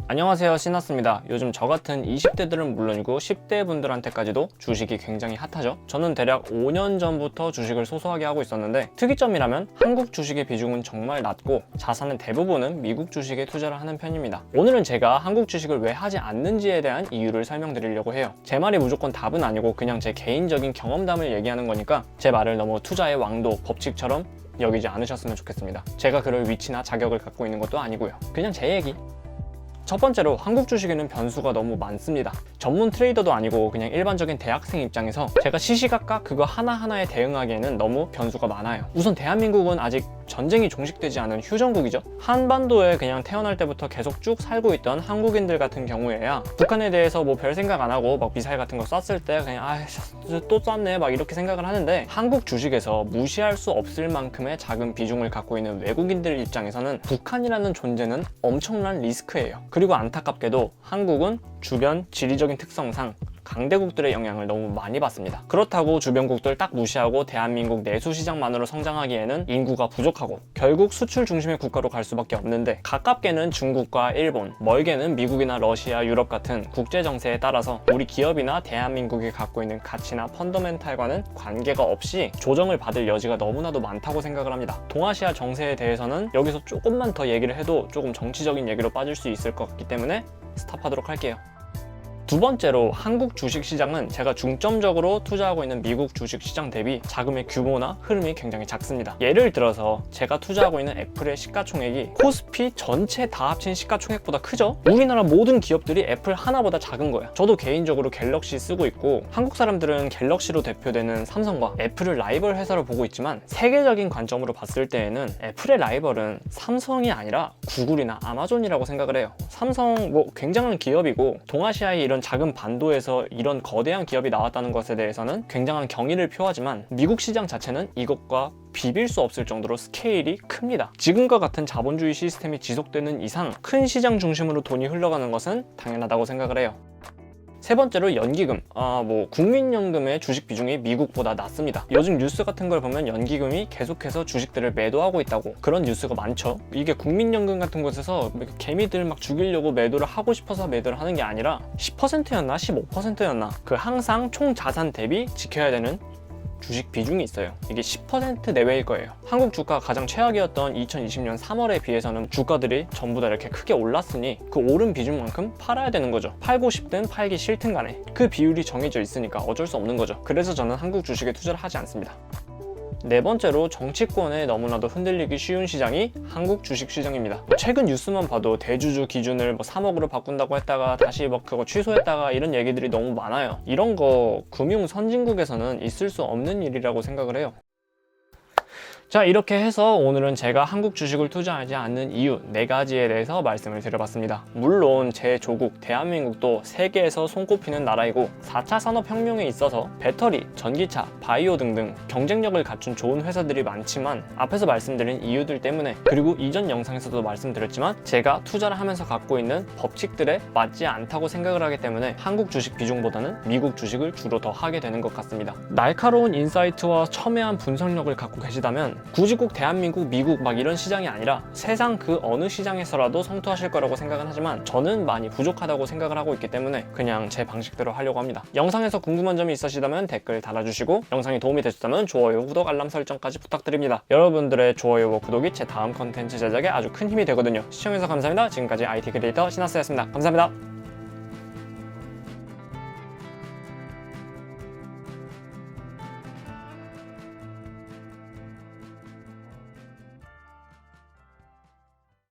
안녕하세요, 신하스입니다. 요즘 저 같은 20대들은 물론이고 10대 분들한테까지도 주식이 굉장히 핫하죠. 저는 대략 5년 전부터 주식을 소소하게 하고 있었는데 특이점이라면 한국 주식의 비중은 정말 낮고 자산의 대부분은 미국 주식에 투자를 하는 편입니다. 오늘은 제가 한국 주식을 왜 하지 않는지에 대한 이유를 설명드리려고 해요. 제 말이 무조건 답은 아니고 그냥 제 개인적인 경험담을 얘기하는 거니까 제 말을 너무 투자의 왕도, 법칙처럼 여기지 않으셨으면 좋겠습니다. 제가 그럴 위치나 자격을 갖고 있는 것도 아니고요. 그냥 제 얘기. 첫 번째로 한국 주식에는 변수가 너무 많습니다. 전문 트레이더도 아니고 그냥 일반적인 대학생 입장에서 제가 시시각각 그거 하나하나에 대응하기에는 너무 변수가 많아요. 우선 대한민국은 아직 전쟁이 종식되지 않은 휴전국이죠. 한반도에 그냥 태어날 때부터 계속 쭉 살고 있던 한국인들 같은 경우에야 북한에 대해서 뭐 별 생각 안 하고 막 미사일 같은 거 쐈을 때 그냥 또 쐈네 막 이렇게 생각을 하는데, 한국 주식에서 무시할 수 없을 만큼의 작은 비중을 갖고 있는 외국인들 입장에서는 북한이라는 존재는 엄청난 리스크예요. 그리고 안타깝게도 한국은 주변 지리적인 특성상 강대국들의 영향을 너무 많이 받습니다. 그렇다고 주변국들 딱 무시하고 대한민국 내수 시장만으로 성장하기에는 인구가 부족하고 결국 수출 중심의 국가로 갈 수밖에 없는데, 가깝게는 중국과 일본, 멀게는 미국이나 러시아, 유럽 같은 국제 정세에 따라서 우리 기업이나 대한민국이 갖고 있는 가치나 펀더멘탈과는 관계가 없이 조정을 받을 여지가 너무나도 많다고 생각을 합니다. 동아시아 정세에 대해서는 여기서 조금만 더 얘기를 해도 조금 정치적인 얘기로 빠질 수 있을 것 같기 때문에 스탑하도록 할게요. 두 번째로 한국 주식시장은 제가 중점적으로 투자하고 있는 미국 주식시장 대비 자금의 규모나 흐름이 굉장히 작습니다. 예를 들어서 제가 투자하고 있는 애플의 시가총액이 코스피 전체 다 합친 시가총액보다 크죠? 우리나라 모든 기업들이 애플 하나보다 작은 거예요. 저도 개인적으로 갤럭시 쓰고 있고 한국 사람들은 갤럭시로 대표되는 삼성과 애플을 라이벌 회사로 보고 있지만, 세계적인 관점으로 봤을 때에는 애플의 라이벌은 삼성이 아니라 구글이나 아마존이라고 생각을 해요. 삼성 뭐 굉장한 기업이고 동아시아의 이런 작은 반도에서 이런 거대한 기업이 나왔다는 것에 대해서는 굉장한 경의를 표하지만, 미국 시장 자체는 이것과 비빌 수 없을 정도로 스케일이 큽니다. 지금과 같은 자본주의 시스템이 지속되는 이상 큰 시장 중심으로 돈이 흘러가는 것은 당연하다고 생각을 해요. 세 번째로 연기금. 국민연금의 주식 비중이 미국보다 낮습니다. 요즘 뉴스 같은 걸 보면 연기금이 계속해서 주식들을 매도하고 있다고, 그런 뉴스가 많죠. 이게 국민연금 같은 곳에서 개미들 막 죽이려고 매도를 하고 싶어서 매도를 하는 게 아니라 10%였나 15%였나 그 항상 총 자산 대비 지켜야 되는 주식 비중이 있어요. 이게 10% 내외일 거예요. 한국 주가가 가장 최악이었던 2020년 3월에 비해서는 주가들이 전부 다 이렇게 크게 올랐으니 그 오른 비중만큼 팔아야 되는 거죠. 팔고 싶든 팔기 싫든 간에 그 비율이 정해져 있으니까 어쩔 수 없는 거죠. 그래서 저는 한국 주식에 투자를 하지 않습니다. 네 번째로 정치권에 너무나도 흔들리기 쉬운 시장이 한국 주식시장입니다. 최근 뉴스만 봐도 대주주 기준을 3억으로 바꾼다고 했다가 다시 그거 취소했다가 이런 얘기들이 너무 많아요. 이런 거 금융 선진국에서는 있을 수 없는 일이라고 생각을 해요. 자, 이렇게 해서 오늘은 제가 한국 주식을 투자하지 않는 이유 4가지에 대해서 말씀을 드려봤습니다. 물론 제 조국 대한민국도 세계에서 손꼽히는 나라이고 4차 산업혁명에 있어서 배터리, 전기차, 바이오 등등 경쟁력을 갖춘 좋은 회사들이 많지만, 앞에서 말씀드린 이유들 때문에, 그리고 이전 영상에서도 말씀드렸지만 제가 투자를 하면서 갖고 있는 법칙들에 맞지 않다고 생각을 하기 때문에 한국 주식 비중보다는 미국 주식을 주로 더 하게 되는 것 같습니다. 날카로운 인사이트와 첨예한 분석력을 갖고 계시다면 굳이 꼭 대한민국, 미국 이런 시장이 아니라 세상 그 어느 시장에서라도 성투하실 거라고 생각은 하지만, 저는 많이 부족하다고 생각을 하고 있기 때문에 그냥 제 방식대로 하려고 합니다. 영상에서 궁금한 점이 있으시다면 댓글 달아주시고, 영상이 도움이 되셨다면 좋아요, 구독, 알람 설정까지 부탁드립니다. 여러분들의 좋아요와 구독이 제 다음 컨텐츠 제작에 아주 큰 힘이 되거든요. 시청해주셔서 감사합니다. 지금까지 IT 크리에이터 신하스였습니다. 감사합니다.